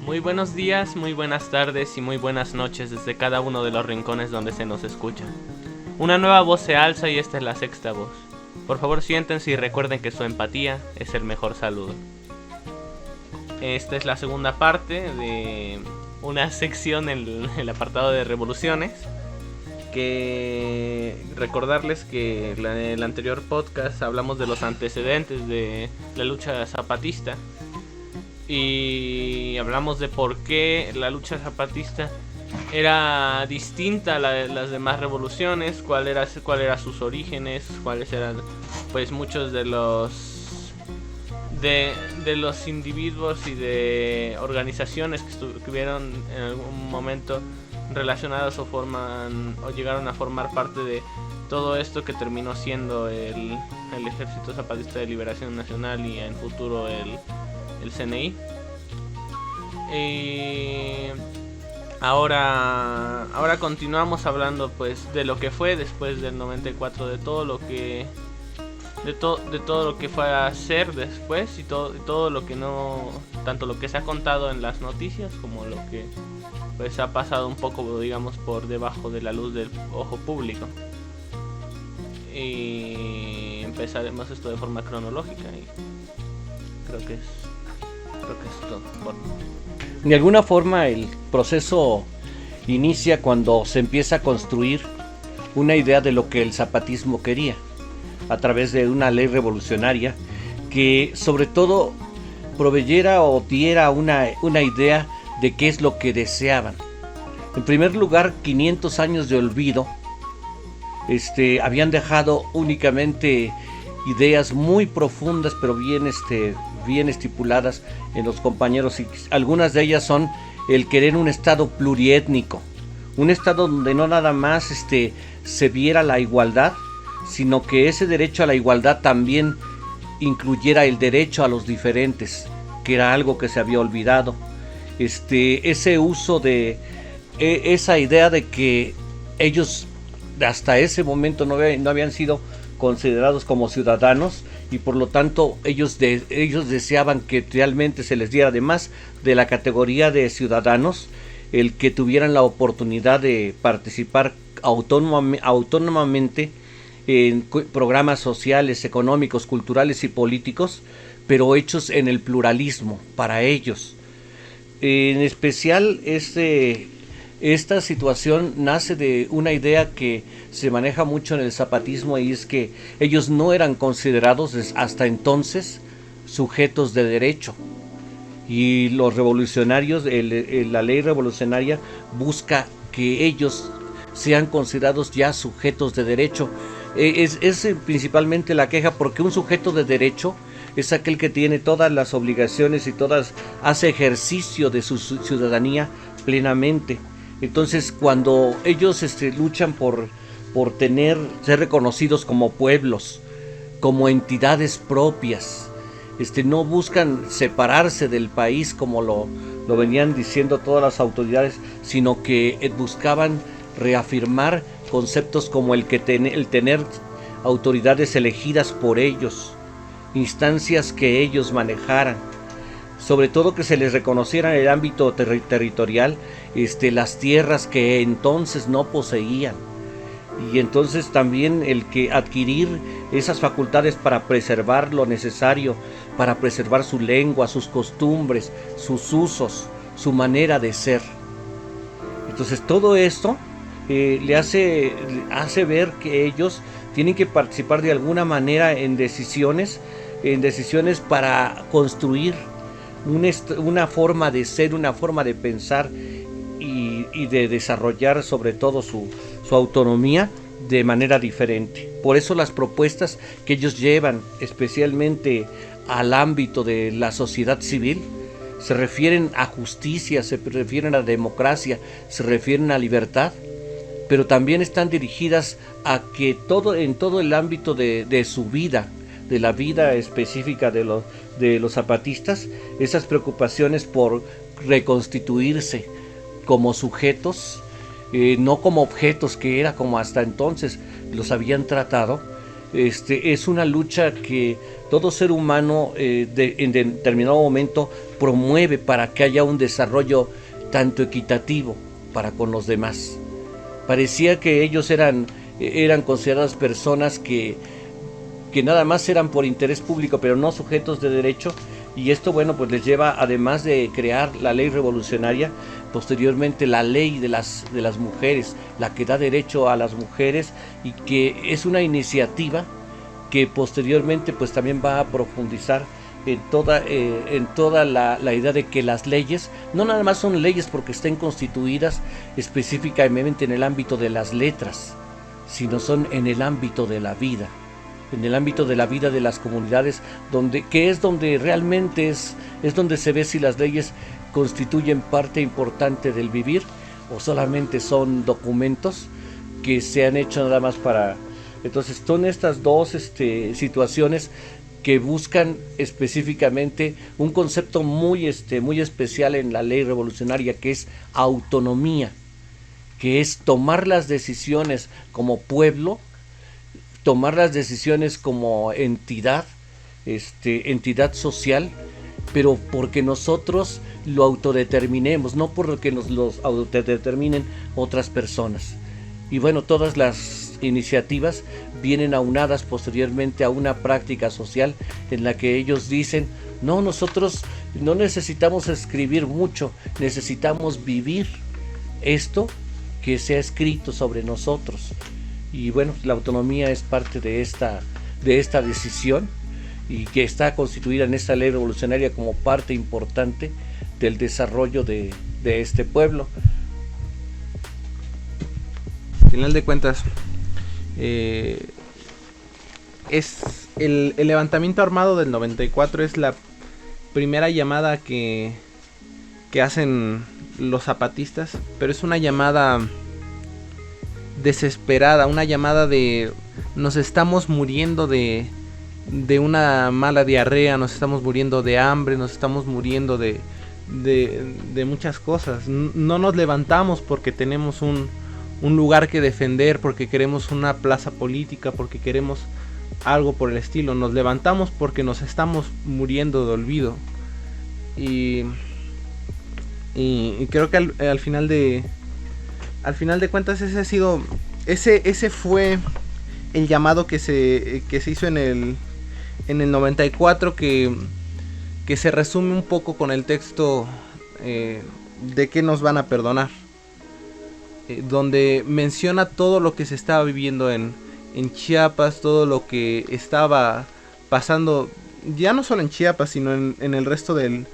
Muy buenos días, muy buenas tardes y muy buenas noches desde cada uno de los rincones donde se nos escucha. Una nueva voz se alza y esta es la sexta voz. Por favor siéntense y recuerden que su empatía es el mejor saludo. Esta es la segunda parte de una sección en el apartado de revoluciones. Que recordarles que en el anterior podcast hablamos de los antecedentes de la lucha zapatista. Y hablamos de por qué la lucha zapatista era distinta a las demás revoluciones, cuál era sus orígenes, cuáles eran pues muchos de los individuos y de organizaciones que estuvieron en algún momento relacionadas o llegaron a formar parte de todo esto que terminó siendo el Ejército Zapatista de Liberación Nacional y en futuro el CNI. Ahora continuamos hablando pues de lo que fue después del 94, de todo lo que fue a ser después y todo lo que no, tanto lo que se ha contado en las noticias como lo que pues ha pasado un poco, digamos, por debajo de la luz del ojo público. Y empezaremos esto de forma cronológica y creo que es todo. De alguna forma el proceso inicia cuando se empieza a construir una idea de lo que el zapatismo quería, a través de una ley revolucionaria que sobre todo proveyera o diera una idea de qué es lo que deseaban. En primer lugar, 500 años de olvido habían dejado únicamente ideas muy profundas, pero bien estipuladas en los compañeros, y algunas de ellas son el querer un estado pluriétnico, un estado donde no nada más se viera la igualdad, sino que ese derecho a la igualdad también incluyera el derecho a los diferentes, que era algo que se había olvidado. Ese uso de esa idea de que ellos hasta ese momento no habían sido considerados como ciudadanos, y por lo tanto ellos deseaban que realmente se les diera, además de la categoría de ciudadanos, el que tuvieran la oportunidad de participar autónomamente en programas sociales, económicos, culturales y políticos, pero hechos en el pluralismo para ellos. En especial esta situación nace de una idea que se maneja mucho en el zapatismo, y es que ellos no eran considerados hasta entonces sujetos de derecho, y los revolucionarios, la ley revolucionaria busca que ellos sean considerados ya sujetos de derecho. Es principalmente la queja, porque un sujeto de derecho es aquel que tiene todas las obligaciones y hace ejercicio de su ciudadanía plenamente. Entonces, cuando ellos luchan por ser reconocidos como pueblos, como entidades propias, no buscan separarse del país como lo venían diciendo todas las autoridades, sino que buscaban reafirmar conceptos como el tener autoridades elegidas por ellos, instancias que ellos manejaran, sobre todo que se les reconociera en el ámbito territorial las tierras que entonces no poseían, y entonces también el que adquirir esas facultades para preservar lo necesario, para preservar su lengua, sus costumbres, sus usos, su manera de ser. Entonces todo esto le hace ver que ellos tienen que participar de alguna manera en decisiones para construir una forma de ser, una forma de pensar y de desarrollar sobre todo su autonomía de manera diferente. Por eso las propuestas que ellos llevan especialmente al ámbito de la sociedad civil se refieren a justicia, se refieren a democracia, se refieren a libertad, pero también están dirigidas a que en todo el ámbito de su vida, de la vida específica de los zapatistas, esas preocupaciones por reconstituirse como sujetos, no como objetos, que era como hasta entonces los habían tratado, Es una lucha que todo ser humano en determinado momento promueve para que haya un desarrollo tanto equitativo para con los demás. Parecía que ellos eran consideradas personas que nada más eran por interés público, pero no sujetos de derecho, y esto, bueno, pues les lleva, además de crear la ley revolucionaria, posteriormente la ley de las mujeres, la que da derecho a las mujeres, y que es una iniciativa que posteriormente pues también va a profundizar en toda la idea de que las leyes no nada más son leyes porque estén constituidas específicamente en el ámbito de las letras, sino son en el ámbito de la vida, en el ámbito de la vida de las comunidades, que es donde realmente es donde se ve si las leyes constituyen parte importante del vivir o solamente son documentos que se han hecho nada más para... Entonces son estas dos situaciones que buscan específicamente un concepto muy especial en la ley revolucionaria, que es autonomía, que es tomar las decisiones como pueblo, tomar las decisiones como entidad social, pero porque nosotros lo autodeterminemos, no porque nos los autodeterminen otras personas. Y bueno, todas las iniciativas vienen aunadas posteriormente a una práctica social en la que ellos dicen, no, nosotros no necesitamos escribir mucho, necesitamos vivir esto que se ha escrito sobre nosotros. Y bueno, la autonomía es parte de esta decisión, y que está constituida en esta ley revolucionaria como parte importante del desarrollo de este pueblo. Al final de cuentas, es el levantamiento armado del 94 es la primera llamada que hacen los zapatistas, pero es una llamada desesperada, una llamada de nos estamos muriendo de una mala diarrea, nos estamos muriendo de hambre, nos estamos muriendo de muchas cosas. No nos levantamos porque tenemos un lugar que defender, porque queremos una plaza política, porque queremos algo por el estilo. Nos levantamos porque nos estamos muriendo de olvido. Y creo que al final de cuentas ese fue el llamado que se hizo en el 94, que se resume un poco con el texto de qué nos van a perdonar, donde menciona todo lo que se estaba viviendo en Chiapas, todo lo que estaba pasando, ya no solo en Chiapas, sino en el resto del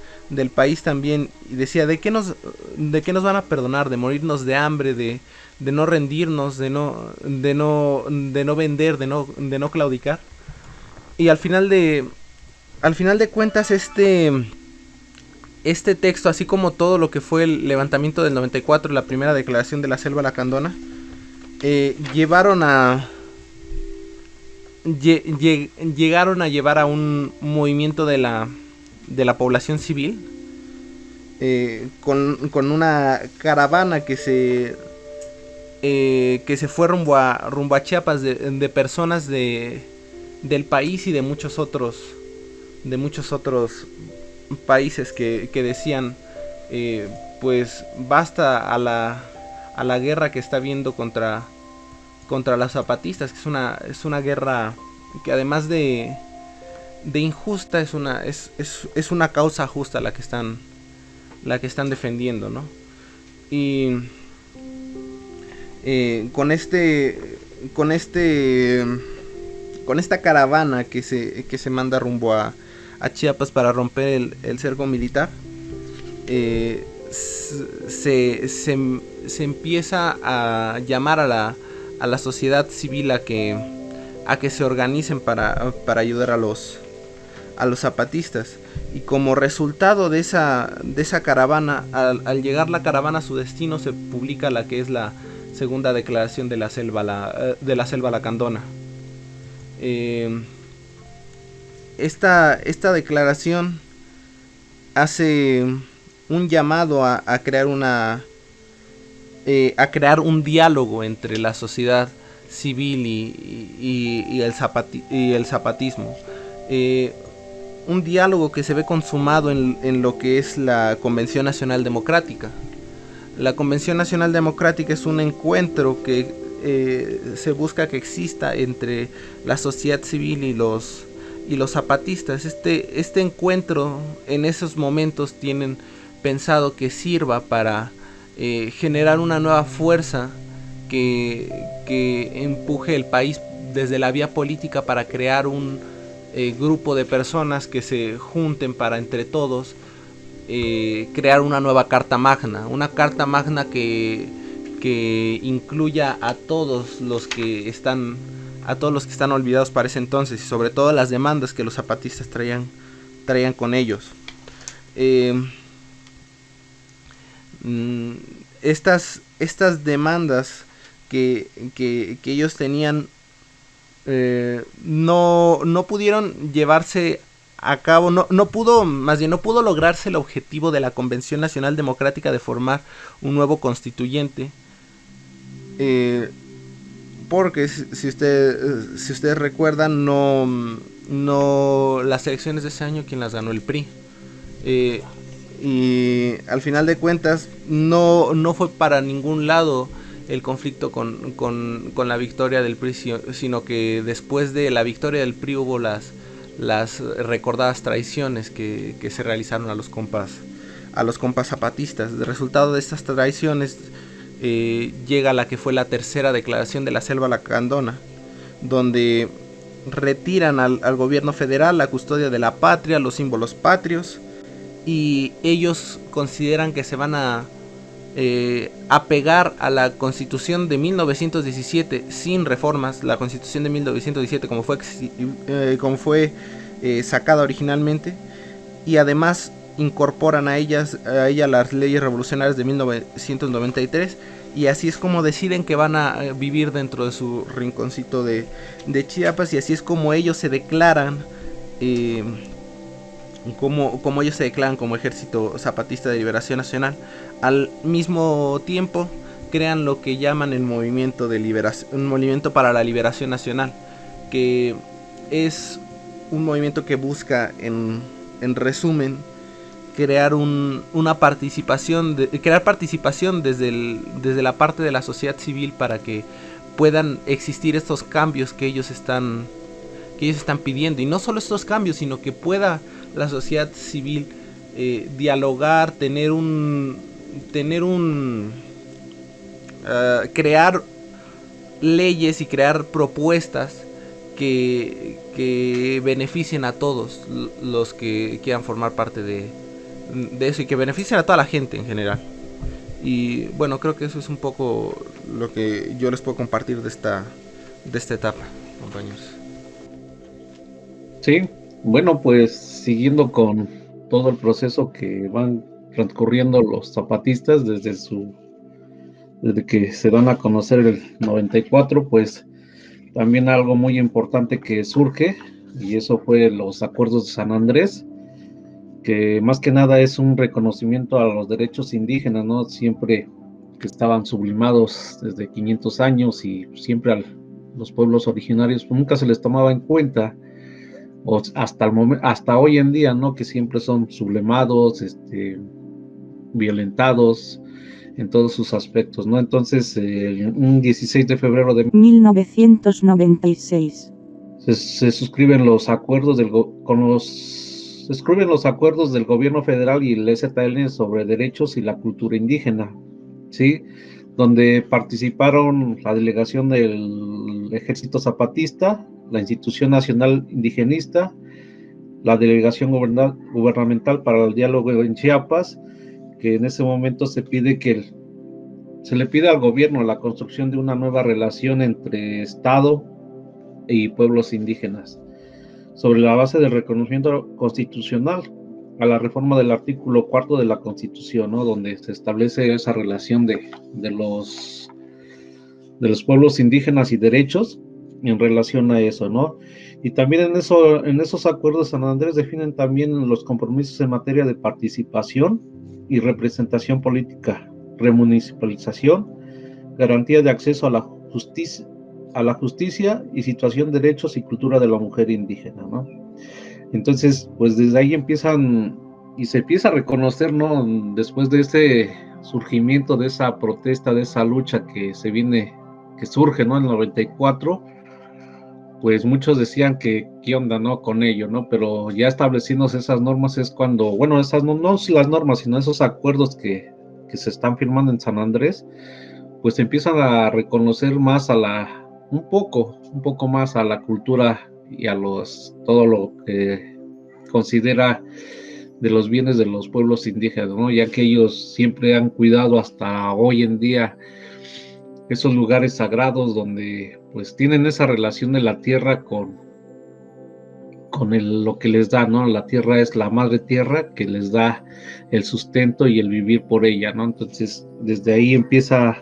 país también. Y decía, ¿de qué nos van a perdonar? De morirnos de hambre, de no rendirnos, de no vender, de no claudicar. Y al final de cuentas este texto, así como todo lo que fue el levantamiento del 94, la primera declaración de la Selva Lacandona, llegaron a llevar a un movimiento de la población civil, con una caravana que se fue rumbo a Chiapas, de personas del país y de muchos otros países que decían, pues basta a la guerra que está habiendo contra los zapatistas, que es una guerra que, además de injusta, es una causa justa la que están defendiendo, ¿no? Y con esta caravana que se manda rumbo a Chiapas para romper el cerco militar, se empieza a llamar a la sociedad civil a que se organicen para ayudar a los zapatistas. Y como resultado de esa caravana, al llegar la caravana a su destino, se publica la que es la segunda declaración de la Selva Lacandona. Esta declaración hace un llamado a crear un diálogo entre la sociedad civil y el zapatismo. Un diálogo que se ve consumado en lo que es la Convención Nacional Democrática. La Convención Nacional Democrática es un encuentro que se busca que exista entre la sociedad civil y los zapatistas. Este encuentro en esos momentos tienen pensado que sirva para generar una nueva fuerza que empuje el país desde la vía política para crear un grupo de personas que se junten para entre todos crear una nueva carta magna que incluya a todos los que están olvidados para ese entonces, y sobre todo las demandas que los zapatistas traían con ellos. Estas demandas que ellos tenían no pudieron llevarse a cabo, no pudo lograrse el objetivo de la Convención Nacional Democrática de formar un nuevo constituyente, porque si ustedes recuerdan, no las elecciones de ese año, quien las ganó, el PRI, y al final de cuentas no fue para ningún lado el conflicto con la victoria del PRI, sino que después de la victoria del PRI hubo las recordadas traiciones que se realizaron a los compas zapatistas. El resultado de estas traiciones llega la que fue la tercera declaración de la Selva Lacandona, donde retiran al gobierno federal la custodia de la patria, los símbolos patrios, y ellos consideran que se van a apegar a la Constitución de 1917 sin reformas, la Constitución de 1917 como fue sacada originalmente, y además incorporan a ella las leyes revolucionarias de 1993, y así es como deciden que van a vivir dentro de su rinconcito de Chiapas, y así es como ellos se declaran como ellos se declaran como Ejército Zapatista de Liberación Nacional. Al mismo tiempo crean lo que llaman el movimiento de liberación, un movimiento para la liberación nacional, que es un movimiento que busca en resumen crear una participación desde la parte de la sociedad civil para que puedan existir estos cambios que ellos están pidiendo, y no solo estos cambios, sino que pueda la sociedad civil dialogar, crear leyes y crear propuestas que beneficien a todos los que quieran formar parte de eso, y que beneficien a toda la gente en general. Y bueno, creo que eso es un poco lo que yo les puedo compartir de esta etapa, compañeros. Sí, bueno, pues siguiendo con todo el proceso que van transcurriendo los zapatistas desde que se dan a conocer el 94, pues también algo muy importante que surge, y eso fue los acuerdos de San Andrés, que más que nada es un reconocimiento a los derechos indígenas, ¿no? Siempre que estaban sublimados desde 500 años, y siempre a los pueblos originarios pues nunca se les tomaba en cuenta, o hasta hoy en día, ¿no? Que siempre son sublimados, violentados en todos sus aspectos, ¿no? Entonces, un 16 de febrero de 1996 se suscriben los acuerdos se escriben los acuerdos del gobierno federal y el EZLN sobre derechos y la cultura indígena, ¿sí? Donde participaron la delegación del Ejército Zapatista, la Institución Nacional Indigenista, la Delegación Gubernamental para el Diálogo en Chiapas, que en ese momento se le pide al gobierno la construcción de una nueva relación entre Estado y pueblos indígenas, sobre la base del reconocimiento constitucional a la reforma del artículo 4 de la Constitución, ¿no? Donde se establece esa relación de los pueblos indígenas y derechos en relación a eso, ¿no? Y también en esos acuerdos de San Andrés definen también los compromisos en materia de participación y representación política, remunicipalización, garantía de acceso a la justicia, a la justicia y situación, derechos y cultura de la mujer indígena, ¿no? Entonces, pues desde ahí empiezan y se empieza a reconocer, ¿no? Después de ese surgimiento, de esa protesta, de esa lucha que surge, ¿no? En el 94, pues muchos decían que qué onda, ¿no? Con ello, ¿no? Pero ya estableciéndose esas normas es cuando, bueno, esas no las normas, sino esos acuerdos que se están firmando en San Andrés, pues empiezan a reconocer más un poco más a la cultura y a todo lo que considera de los bienes de los pueblos indígenas, ¿no? Ya que ellos siempre han cuidado hasta hoy en día esos lugares sagrados donde pues tienen esa relación de la tierra con lo que les da, ¿no? La tierra es la madre tierra que les da el sustento y el vivir por ella, ¿no? Entonces, desde ahí empieza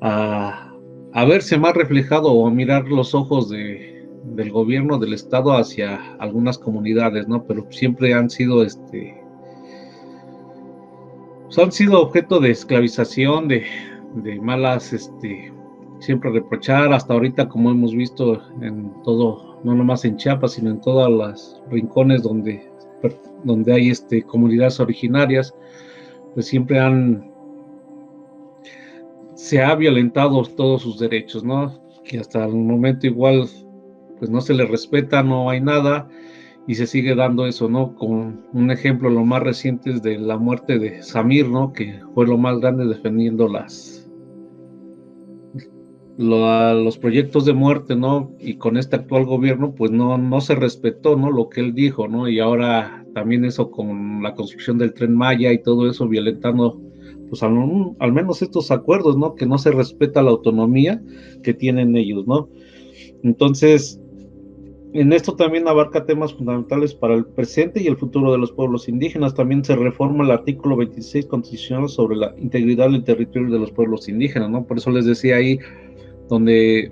a verse más reflejado o a mirar los ojos del gobierno del estado hacia algunas comunidades, ¿no? Pero siempre han sido han sido objeto de esclavización, de malas, siempre reprochar, hasta ahorita, como hemos visto en todo, no nomás en Chiapas, sino en todos los rincones donde hay comunidades originarias, pues siempre se ha violentado todos sus derechos, ¿no? Que hasta el momento igual, pues no se les respeta, no hay nada, y se sigue dando eso, ¿no? Con un ejemplo, lo más reciente es de la muerte de Samir, ¿no? Que fue lo más grande defendiendo los proyectos de muerte, ¿no? Y con este actual gobierno, pues no se respetó, ¿no? Lo que él dijo, ¿no? Y ahora también eso con la construcción del Tren Maya y todo eso, violentando, pues al menos estos acuerdos, ¿no? Que no se respeta la autonomía que tienen ellos, ¿no? Entonces, en esto también abarca temas fundamentales para el presente y el futuro de los pueblos indígenas. También se reforma el artículo 26 constitucional sobre la integridad del territorio de los pueblos indígenas, ¿no? Por eso les decía ahí, donde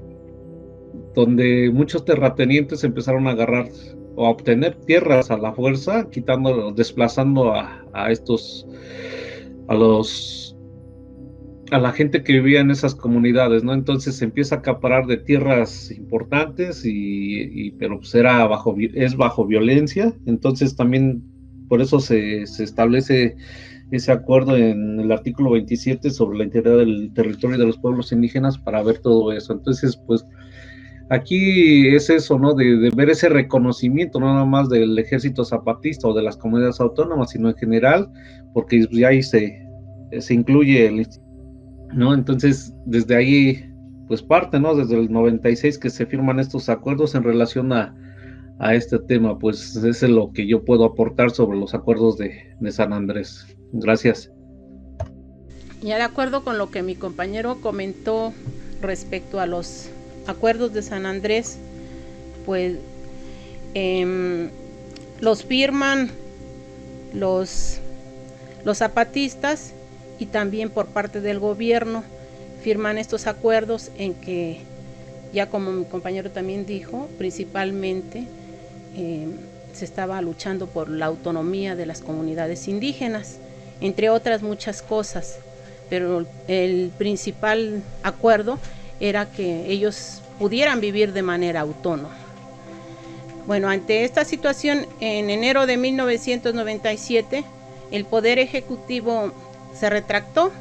muchos terratenientes empezaron a agarrar o a obtener tierras a la fuerza, desplazando a la gente que vivía en esas comunidades, ¿no? Entonces se empieza a acaparar de tierras importantes pero pues es bajo violencia. Entonces también por eso se establece ese acuerdo en el artículo 27 sobre la integridad del territorio de los pueblos indígenas para ver todo eso. Entonces, pues aquí es eso, ¿no? De ver ese reconocimiento, no nada más del ejército zapatista o de las comunidades autónomas, sino en general, porque ya ahí se incluye ¿no? Entonces, desde ahí, pues parte, ¿no? Desde el 96 que se firman estos acuerdos en relación a este tema, pues ese es lo que yo puedo aportar sobre los acuerdos de San Andrés. Gracias. Ya de acuerdo con lo que mi compañero comentó respecto a los acuerdos de San Andrés, pues los firman los zapatistas y también por parte del gobierno firman estos acuerdos en que, ya como mi compañero también dijo, principalmente se estaba luchando por la autonomía de las comunidades indígenas, entre otras muchas cosas, pero el principal acuerdo era que ellos pudieran vivir de manera autónoma. Bueno, ante esta situación, en enero de 1997, el Poder Ejecutivo se retractó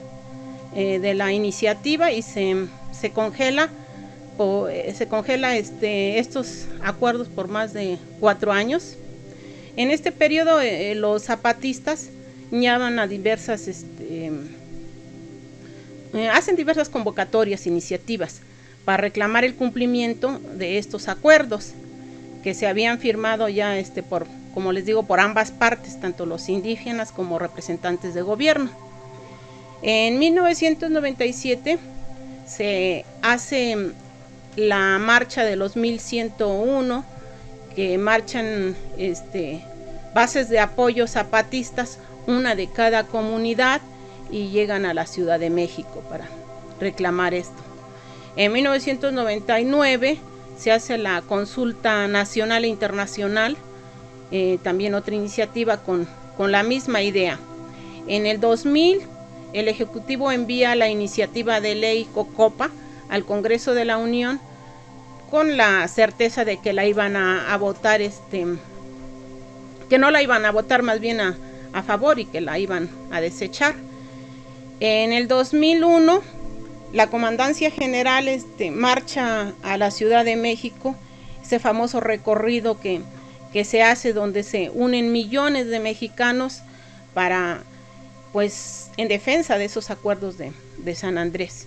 de la iniciativa y se congela estos acuerdos por más de 4 años. En este periodo los zapatistas llaman a hacen diversas convocatorias, iniciativas para reclamar el cumplimiento de estos acuerdos que se habían firmado ya como les digo, por ambas partes, tanto los indígenas como representantes de gobierno. En 1997 se hace la marcha de los 1101, que marchan bases de apoyo zapatistas, una de cada comunidad, y llegan a la Ciudad de México para reclamar esto. En 1999 se hace la consulta nacional e internacional, también otra iniciativa con la misma idea. En el 2000 el Ejecutivo envía la iniciativa de ley COCOPA al Congreso de la Unión con la certeza de que la iban a votar, que no la iban a votar, más bien a favor, y que la iban a desechar. En el 2001, la Comandancia General marcha a la Ciudad de México, ese famoso recorrido que se hace, donde se unen millones de mexicanos para, pues, en defensa de esos acuerdos de San Andrés.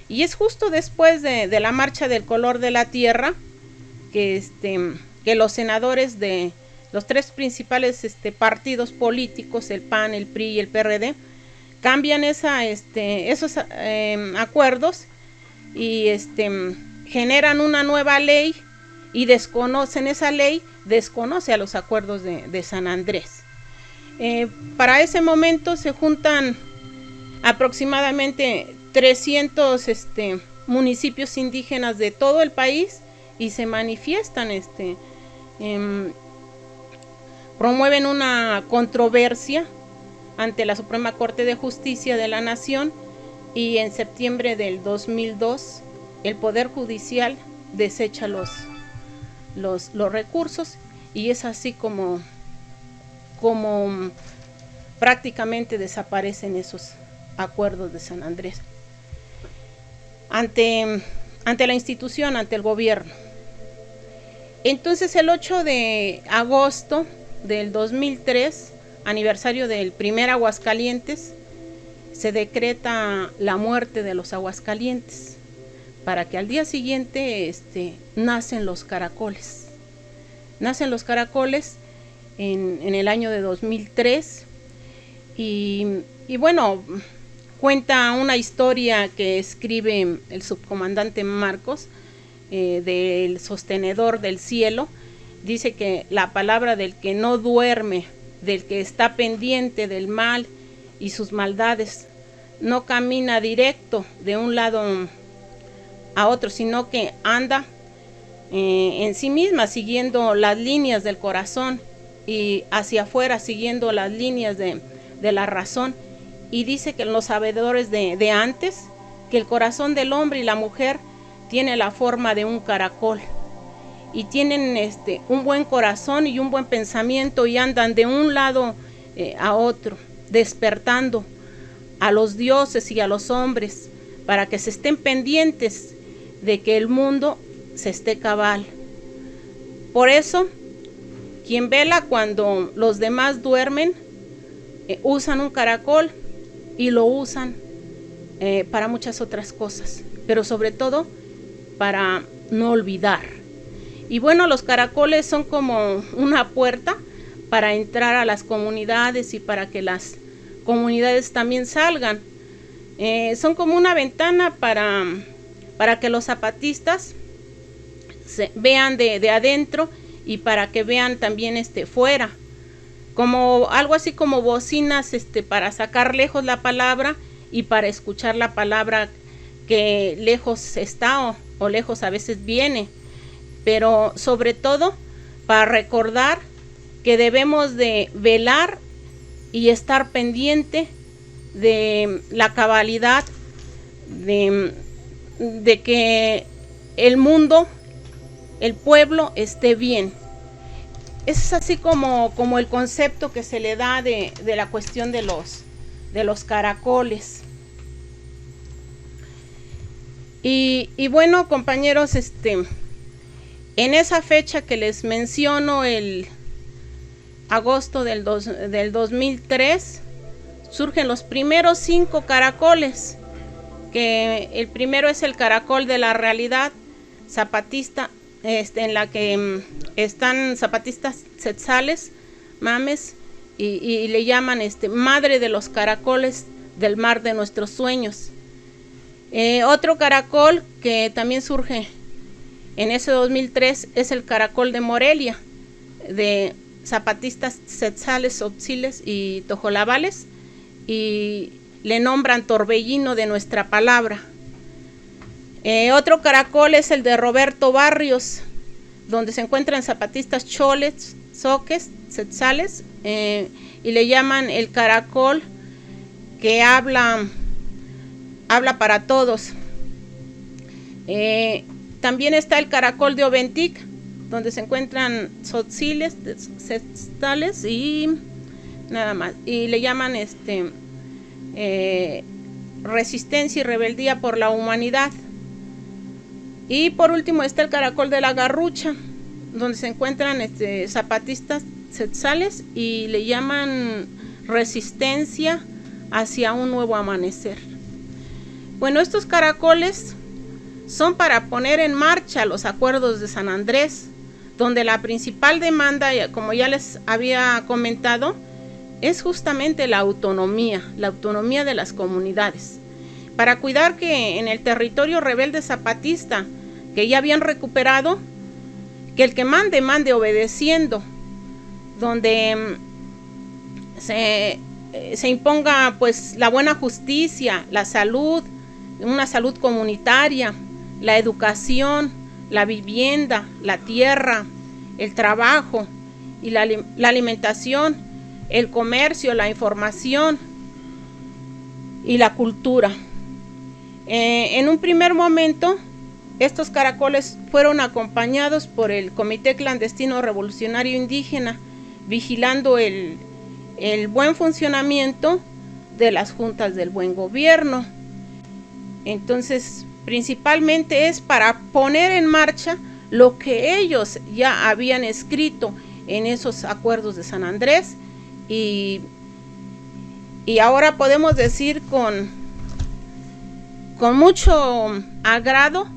Y es justo después de la marcha del color de la tierra que los senadores de los tres principales partidos políticos, el PAN, el PRI y el PRD, cambian esos acuerdos y generan una nueva ley, y desconocen esa ley, desconoce a los acuerdos de San Andrés. Para ese momento se juntan aproximadamente 300 municipios indígenas de todo el país y se manifiestan, promueven una controversia ante la Suprema Corte de Justicia de la Nación, y en septiembre del 2002 el Poder Judicial desecha los recursos, y es así como prácticamente desaparecen esos acuerdos de San Andrés ante la institución, ante el gobierno. Entonces, el 8 de agosto del 2003, aniversario del primer Aguascalientes, se decreta la muerte de los Aguascalientes, para que al día siguiente nacen los caracoles. Nacen los caracoles en el año de 2003, y bueno, cuenta una historia que escribe el subcomandante Marcos, del sostenedor del cielo. Dice que la palabra del que no duerme, del que está pendiente del mal y sus maldades, no camina directo de un lado a otro, sino que anda en sí misma, siguiendo las líneas del corazón, y hacia afuera siguiendo las líneas de la razón. Y dice que los sabedores de antes, que el corazón del hombre y la mujer tiene la forma de un caracol, y tienen un buen corazón y un buen pensamiento, y andan de un lado a otro, despertando a los dioses y a los hombres, para que se estén pendientes de que el mundo se esté cabal. Por eso, quien vela cuando los demás duermen, usan un caracol, y lo usan para muchas otras cosas, pero sobre todo para no olvidar. Y bueno, los caracoles son como una puerta para entrar a las comunidades y para que las comunidades también salgan. Son como una ventana para que los zapatistas se vean de adentro, y para que vean también fuera, como algo así como bocinas para sacar lejos la palabra y para escuchar la palabra que lejos está o lejos a veces viene, pero sobre todo para recordar que debemos de velar y estar pendiente de la cabalidad, de que el mundo, el pueblo esté bien. Es así como el concepto que se le da de la cuestión de los caracoles. Y bueno, compañeros, en esa fecha que les menciono, el agosto del 2003, surgen los primeros 5 caracoles, que el primero es el caracol de la realidad zapatista, en la que están zapatistas tzetzales, mames, y le llaman madre de los caracoles del mar de nuestros sueños. Otro caracol que también surge en ese 2003 es el caracol de Morelia, de zapatistas tzetzales, otziles y tojolabales, y le nombran torbellino de nuestra palabra. Otro caracol es el de Roberto Barrios, donde se encuentran zapatistas choles, zoques, tzetzales, y le llaman el caracol que habla para todos. también está el caracol de Oventic, donde se encuentran tzotziles, sextales y nada más. Y le llaman resistencia y rebeldía por la humanidad. Y por último está el caracol de la Garrucha, donde se encuentran zapatistas tzetzales y le llaman resistencia hacia un nuevo amanecer. Bueno, estos caracoles son para poner en marcha los acuerdos de San Andrés, donde la principal demanda, como ya les había comentado, es justamente la autonomía de las comunidades, para cuidar que en el territorio rebelde zapatista, que ya habían recuperado, que el que mande, mande obedeciendo, donde se imponga pues la buena justicia, la salud, una salud comunitaria, la educación, la vivienda, la tierra, el trabajo y la alimentación, el comercio, la información y la cultura. En un primer momento, estos caracoles fueron acompañados por el Comité Clandestino Revolucionario Indígena, vigilando el buen funcionamiento de las juntas del buen gobierno. Entonces, principalmente es para poner en marcha lo que ellos ya habían escrito en esos acuerdos de San Andrés, y ahora podemos decir con mucho agrado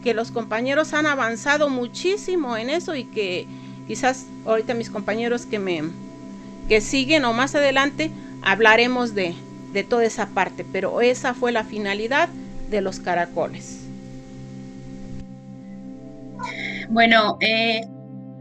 que los compañeros han avanzado muchísimo en eso, y que quizás ahorita mis compañeros que siguen o más adelante hablaremos de toda esa parte, pero esa fue la finalidad de los caracoles. Bueno,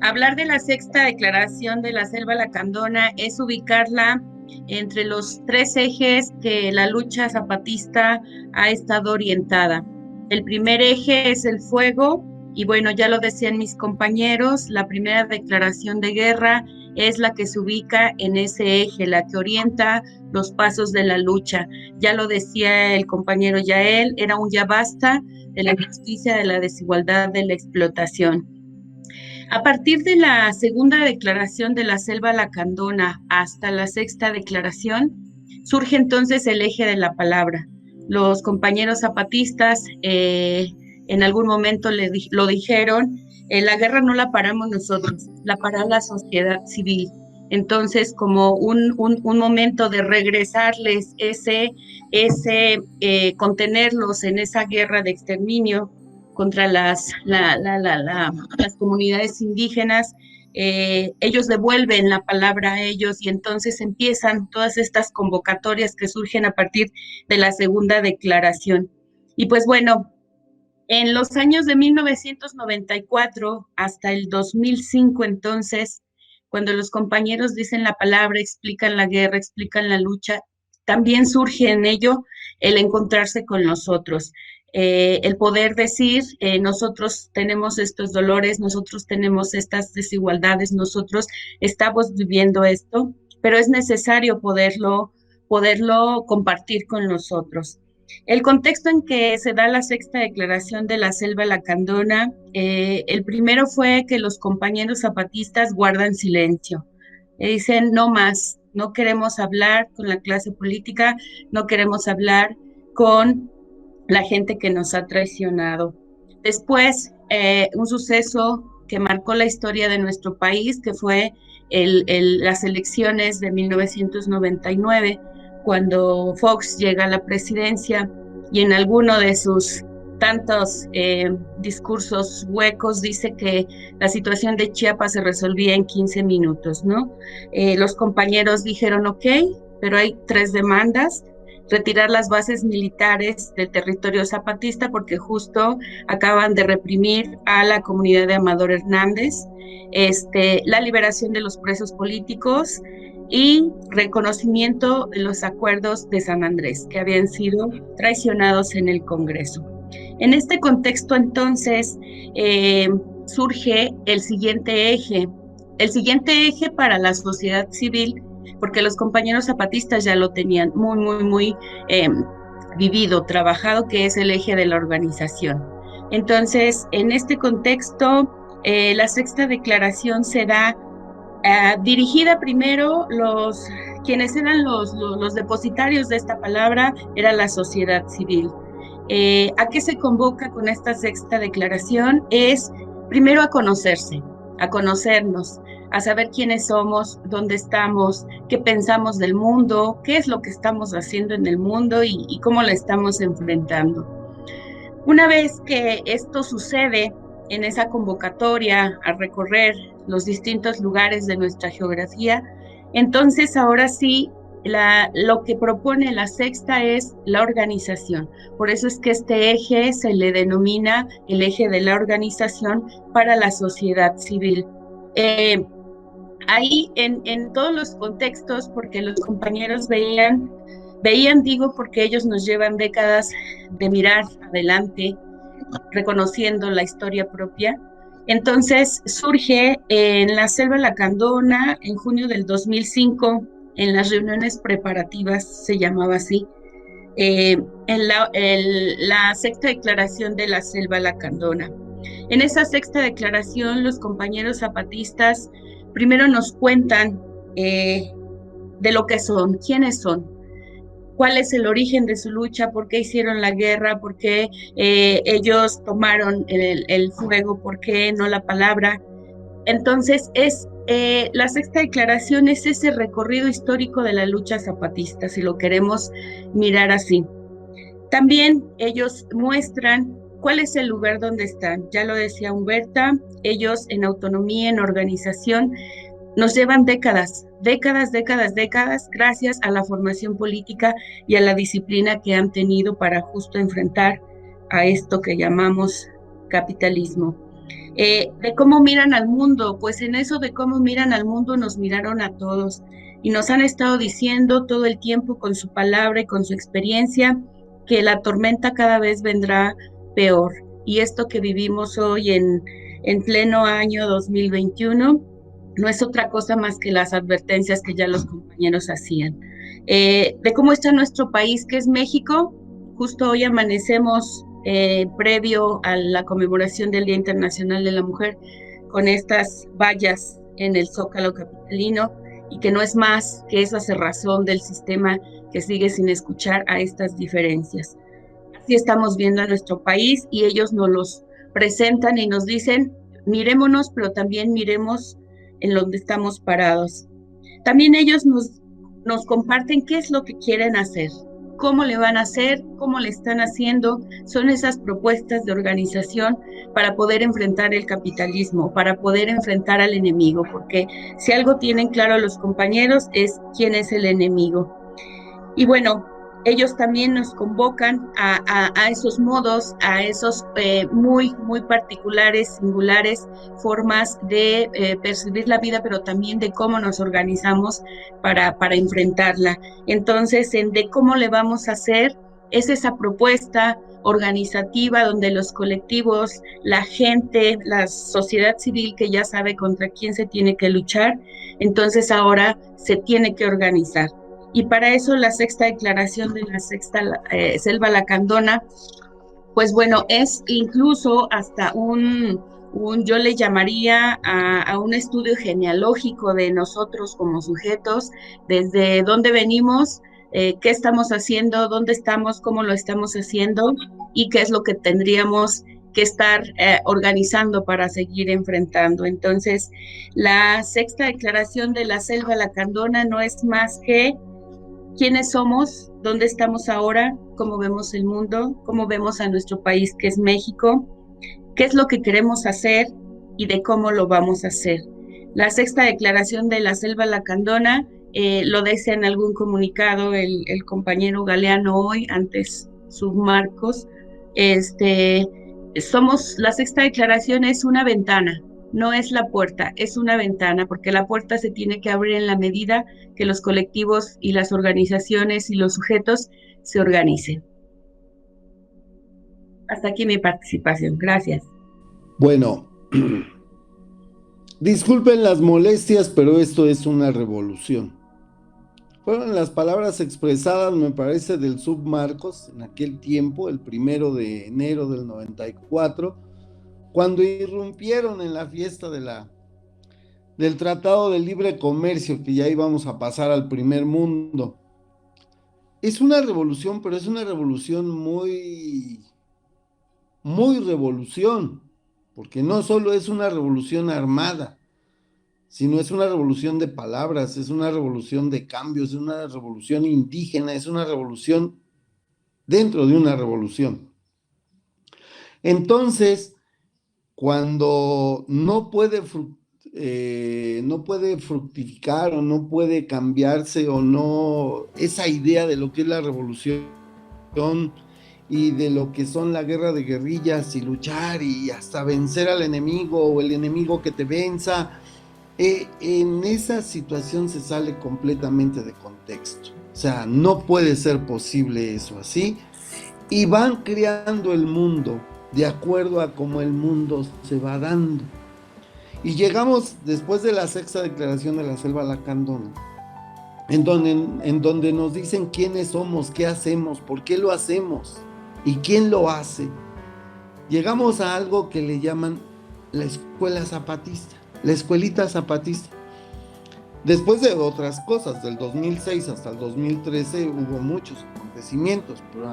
hablar de la sexta declaración de la Selva Lacandona es ubicarla entre los tres ejes que la lucha zapatista ha estado orientada. El primer eje es el fuego, y bueno, ya lo decían mis compañeros, la primera declaración de guerra es la que se ubica en ese eje, la que orienta los pasos de la lucha. Ya lo decía el compañero Yael, era un ya basta de la injusticia, de la desigualdad, de la explotación. A partir de la segunda declaración de la Selva Lacandona hasta la sexta declaración, surge entonces el eje de la palabra. Los compañeros zapatistas en algún momento lo dijeron, la guerra no la paramos nosotros, la para la sociedad civil. Entonces, como un momento de regresarles contenerlos en esa guerra de exterminio contra las comunidades indígenas, ellos devuelven la palabra a ellos, y entonces empiezan todas estas convocatorias que surgen a partir de la segunda declaración. Y pues bueno, en los años de 1994 hasta el 2005, entonces, cuando los compañeros dicen la palabra, explican la guerra, explican la lucha, también surge en ello el encontrarse con nosotros. El poder decir, nosotros tenemos estos dolores, nosotros tenemos estas desigualdades, nosotros estamos viviendo esto, pero es necesario poderlo compartir con nosotros. El contexto en que se da la sexta declaración de la Selva Lacandona, el primero fue que los compañeros zapatistas guardan silencio. Dicen, no más, no queremos hablar con la clase política, no queremos hablar con la gente que nos ha traicionado. Después, un suceso que marcó la historia de nuestro país, que fue las elecciones de 1999, cuando Fox llega a la presidencia, y en alguno de sus tantos discursos huecos dice que la situación de Chiapas se resolvía en 15 minutos, ¿no? Los compañeros dijeron, ok, pero hay 3 demandas: retirar las bases militares del territorio zapatista, porque justo acaban de reprimir a la comunidad de Amador Hernández, la liberación de los presos políticos y reconocimiento de los acuerdos de San Andrés, que habían sido traicionados en el Congreso. En este contexto, entonces, surge el siguiente eje para la sociedad civil, porque los compañeros zapatistas ya lo tenían muy vivido, trabajado, que es el eje de la organización. Entonces, en este contexto, la sexta declaración será dirigida primero quienes eran los depositarios de esta palabra, era la sociedad civil. ¿A qué se convoca con esta sexta declaración? Es primero a conocerse, a conocernos, a saber quiénes somos, dónde estamos, qué pensamos del mundo, qué es lo que estamos haciendo en el mundo y cómo lo estamos enfrentando. Una vez que esto sucede en esa convocatoria a recorrer los distintos lugares de nuestra geografía, entonces ahora sí lo que propone la sexta es la organización. Por eso es que este eje se le denomina el eje de la organización para la sociedad civil. Ahí en todos los contextos, porque los compañeros veían, digo, porque ellos nos llevan décadas de mirar adelante, reconociendo la historia propia. Entonces surge en la Selva Lacandona en junio del 2005, en las reuniones preparativas, se llamaba así, en la sexta declaración de la Selva Lacandona. En esa sexta declaración, los compañeros zapatistas primero nos cuentan de lo que son, quiénes son, cuál es el origen de su lucha, por qué hicieron la guerra, por qué ellos tomaron el fuego, por qué no la palabra. Entonces, la sexta declaración es ese recorrido histórico de la lucha zapatista, si lo queremos mirar así. También ellos muestran cuál es el lugar donde están. Ya lo decía Humberta, ellos en autonomía, en organización, nos llevan décadas, gracias a la formación política y a la disciplina que han tenido para justo enfrentar a esto que llamamos capitalismo. De cómo miran al mundo, pues en eso de cómo miran al mundo nos miraron a todos y nos han estado diciendo todo el tiempo con su palabra y con su experiencia que la tormenta cada vez vendrá peor. Y esto que vivimos hoy en pleno año 2021 no es otra cosa más que las advertencias que ya los compañeros hacían. De cómo está nuestro país, que es México. Justo hoy amanecemos previo a la conmemoración del Día Internacional de la Mujer con estas vallas en el Zócalo capitalino y que no es más que esa cerrazón del sistema que sigue sin escuchar a estas diferencias. Así estamos viendo a nuestro país y ellos nos los presentan y nos dicen, mirémonos, pero también miremos en donde estamos parados. También ellos nos comparten qué es lo que quieren hacer, cómo le van a hacer, cómo le están haciendo. Son esas propuestas de organización para poder enfrentar el capitalismo, para poder enfrentar al enemigo, porque si algo tienen claro los compañeros es quién es el enemigo. Y bueno, ellos también nos convocan a esos modos, a esos muy particulares, singulares formas de percibir la vida, pero también de cómo nos organizamos para enfrentarla. Entonces, de cómo le vamos a hacer, es esa propuesta organizativa donde los colectivos, la gente, la sociedad civil que ya sabe contra quién se tiene que luchar, entonces ahora se tiene que organizar. Y para eso la sexta declaración de la sexta Selva Lacandona, pues bueno, es incluso hasta yo le llamaría a un estudio genealógico de nosotros como sujetos, desde dónde venimos, qué estamos haciendo, dónde estamos, cómo lo estamos haciendo y qué es lo que tendríamos que estar organizando para seguir enfrentando. Entonces, la sexta declaración de la Selva Lacandona no es más que quiénes somos, dónde estamos ahora, cómo vemos el mundo, cómo vemos a nuestro país que es México, qué es lo que queremos hacer y de cómo lo vamos a hacer. La sexta declaración de la Selva Lacandona, lo dice en algún comunicado el compañero Galeano hoy, antes Submarcos, la sexta declaración es una ventana, no es la puerta, es una ventana, porque la puerta se tiene que abrir en la medida que los colectivos y las organizaciones y los sujetos se organicen. Hasta aquí mi participación. Gracias. Bueno, disculpen las molestias, pero esto es una revolución. Fueron las palabras expresadas, me parece, del Submarcos en aquel tiempo, el 1 de enero del 94, cuando irrumpieron en la fiesta del Tratado de Libre Comercio, que ya íbamos a pasar al primer mundo. Es una revolución, pero es una revolución muy revolución, porque no solo es una revolución armada, sino es una revolución de palabras, es una revolución de cambios, es una revolución indígena, es una revolución dentro de una revolución. Entonces, cuando no puede fructificar o no puede cambiarse o no, esa idea de lo que es la revolución y de lo que son la guerra de guerrillas y luchar y hasta vencer al enemigo o el enemigo que te venza, en esa situación se sale completamente de contexto. O sea, no puede ser posible eso así. Y van creando el mundo de acuerdo a cómo el mundo se va dando. Y llegamos después de la sexta declaración de la Selva Lacandona, en donde nos dicen quiénes somos, qué hacemos, por qué lo hacemos y quién lo hace. Llegamos a algo que le llaman la escuela zapatista, la escuelita zapatista. Después de otras cosas, del 2006 hasta el 2013 hubo muchos acontecimientos, pero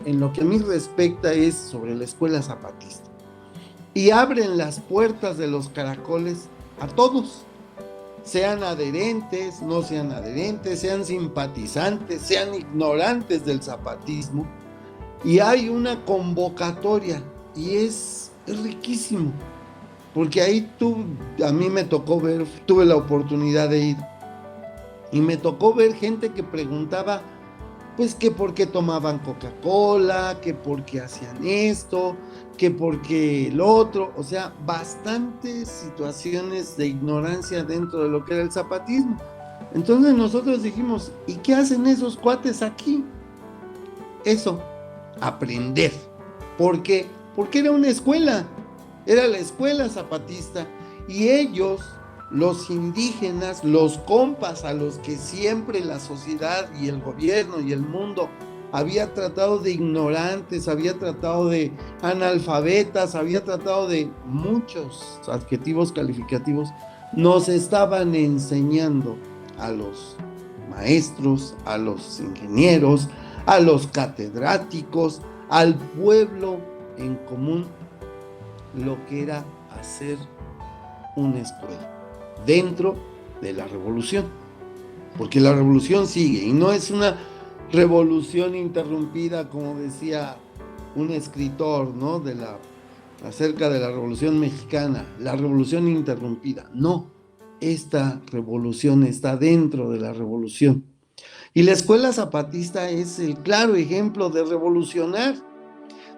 en lo que a mí respecta es sobre la escuela zapatista. Y abren las puertas de los caracoles a todos, sean adherentes, no sean adherentes, sean simpatizantes, sean ignorantes del zapatismo. Y hay una convocatoria y es riquísimo. Porque ahí a mí me tocó ver, tuve la oportunidad de ir, y me tocó ver gente que preguntaba, pues que por qué tomaban Coca-Cola, que por qué hacían esto, que por qué el otro, o sea, bastantes situaciones de ignorancia dentro de lo que era el zapatismo. Entonces nosotros dijimos, ¿y qué hacen esos cuates aquí? Eso, aprender. ¿Por qué? Porque era una escuela. Era la escuela zapatista y ellos, los indígenas, los compas a los que siempre la sociedad y el gobierno y el mundo había tratado de ignorantes, había tratado de analfabetas, había tratado de muchos adjetivos calificativos, nos estaban enseñando a los maestros, a los ingenieros, a los catedráticos, al pueblo en común, lo que era hacer una escuela dentro de la revolución, porque la revolución sigue y no es una revolución interrumpida, como decía un escritor, ¿no? Acerca de la Revolución Mexicana, la revolución interrumpida. No, esta revolución está dentro de la revolución. Y la escuela zapatista es el claro ejemplo de revolucionar,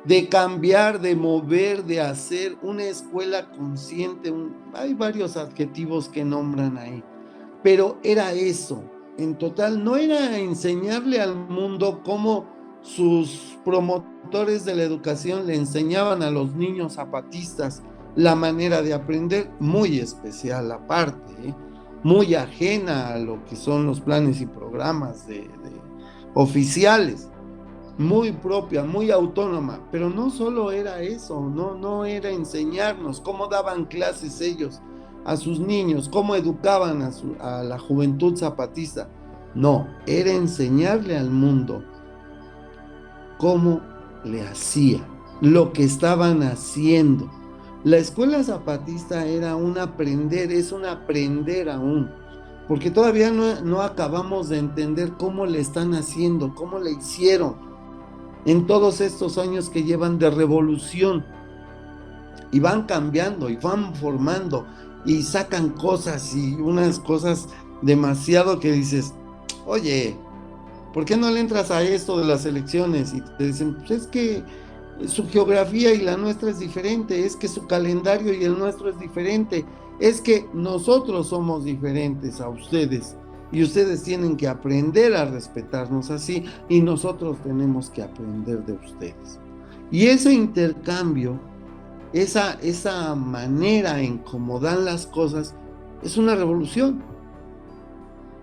de cambiar, de mover, de hacer una escuela consciente. Hay varios adjetivos que nombran ahí, pero era eso. En total, no era enseñarle al mundo cómo sus promotores de la educación le enseñaban a los niños zapatistas la manera de aprender, muy especial aparte, muy ajena a lo que son los planes y programas oficiales, muy propia, muy autónoma, pero no solo era eso, no era enseñarnos cómo daban clases ellos a sus niños, cómo educaban a la juventud zapatista. No, era enseñarle al mundo cómo le hacía, lo que estaban haciendo. La escuela zapatista era un aprender, es un aprender aún, porque todavía no acabamos de entender cómo le están haciendo, cómo le hicieron en todos estos años que llevan de revolución, y van cambiando y van formando y sacan cosas, y unas cosas demasiado que dices, oye, ¿por qué no le entras a esto de las elecciones? Y te dicen, pues es que su geografía y la nuestra es diferente, es que su calendario y el nuestro es diferente, es que nosotros somos diferentes a ustedes y ustedes tienen que aprender a respetarnos así y nosotros tenemos que aprender de ustedes. Y ese intercambio, esa manera en cómo dan las cosas, es una revolución.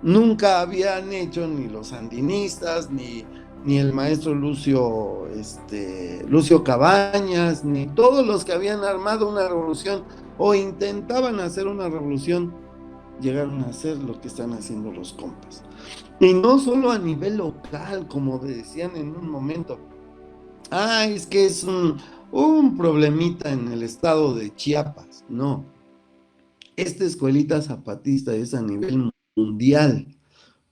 nunca habían hecho ni los sandinistas, ni el maestro Lucio Cabañas, ni todos los que habían armado una revolución o intentaban hacer una revolución, llegaron a hacer lo que están haciendo los compas. Y no solo a nivel local, como decían en un momento, es que es un problemita en el estado de Chiapas. No, esta escuelita zapatista es a nivel mundial,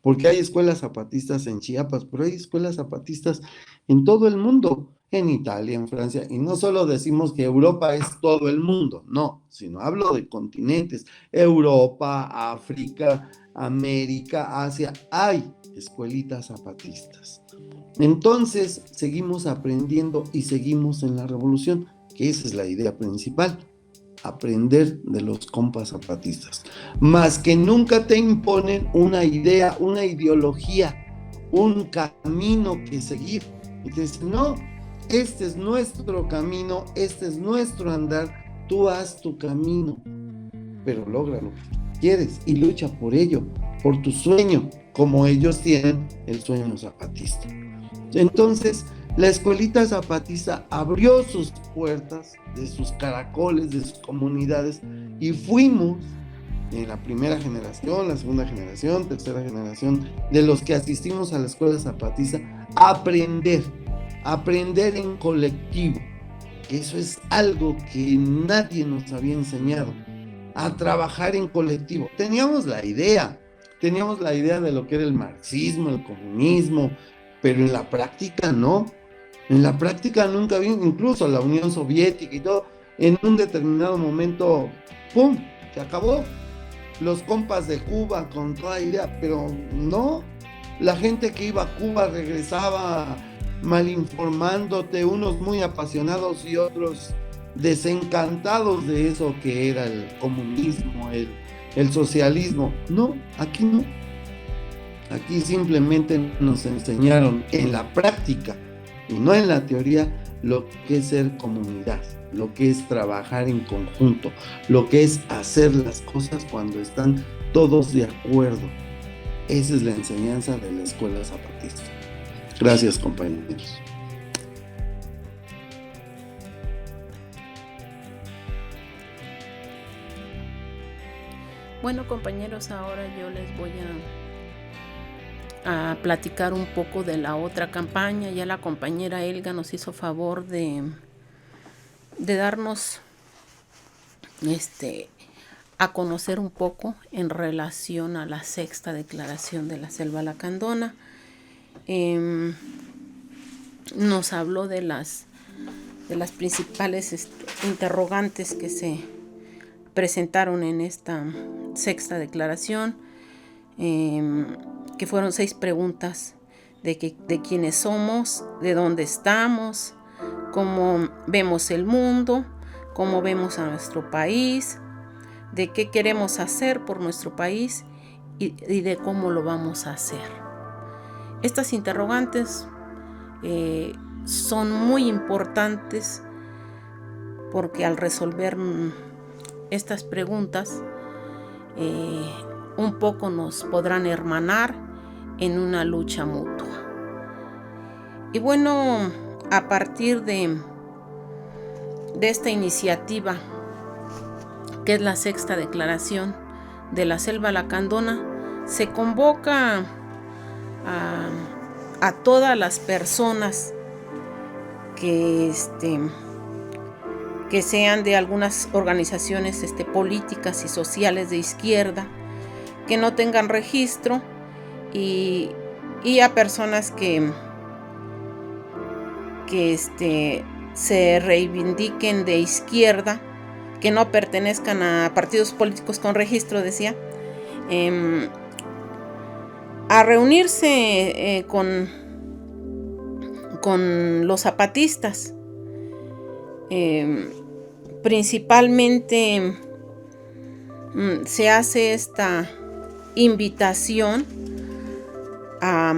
porque hay escuelas zapatistas en Chiapas, pero hay escuelas zapatistas en todo el mundo, en Italia, en Francia, y no solo decimos que Europa es todo el mundo, no, sino hablo de continentes, Europa, África, América, Asia, hay escuelitas zapatistas. Entonces, seguimos aprendiendo y seguimos en la revolución, que esa es la idea principal, aprender de los compas zapatistas, más que nunca te imponen una idea, una ideología, un camino que seguir, y te dicen, no, este es nuestro camino, este es nuestro andar, tú haz tu camino, pero logra lo que quieres y lucha por ello, por tu sueño, como ellos tienen el sueño zapatista. Entonces, la escuelita zapatista abrió sus puertas de sus caracoles, de sus comunidades, y fuimos en la primera generación, la segunda generación, tercera generación, de los que asistimos a la escuela zapatista, a aprender en colectivo, que eso es algo que nadie nos había enseñado, a trabajar en colectivo. Teníamos la idea de lo que era el marxismo, el comunismo, pero en la práctica no. En la práctica nunca vi, incluso la Unión Soviética y todo, en un determinado momento, ¡pum!, se acabó. Los compas de Cuba con toda idea, pero no, la gente que iba a Cuba regresaba malinformándote, unos muy apasionados y otros desencantados de eso que era el comunismo, el socialismo. No, aquí no. Aquí simplemente nos enseñaron en la práctica y no en la teoría lo que es ser comunidad, lo que es trabajar en conjunto, lo que es hacer las cosas cuando están todos de acuerdo. Esa es la enseñanza de la escuela zapatista. Gracias, compañeros. Bueno, compañeros, ahora yo les voy a platicar un poco de la otra campaña. Ya la compañera Elga nos hizo favor de darnos a conocer un poco en relación a la sexta declaración de la Selva Lacandona. Nos habló de las principales interrogantes que se presentaron en esta sexta declaración, que fueron 6 preguntas de quiénes somos, de dónde estamos, cómo vemos el mundo, cómo vemos a nuestro país, de qué queremos hacer por nuestro país y de cómo lo vamos a hacer. Estas interrogantes son muy importantes porque al resolver estas preguntas un poco nos podrán hermanar en una lucha mutua. Y bueno, a partir de esta iniciativa, que es la sexta declaración de la Selva Lacandona, se convoca a todas las personas que sean de algunas organizaciones políticas y sociales de izquierda, que no tengan registro, y a personas que se reivindiquen de izquierda, que no pertenezcan a partidos políticos con registro, decía, a reunirse con los zapatistas. Principalmente se hace esta invitación a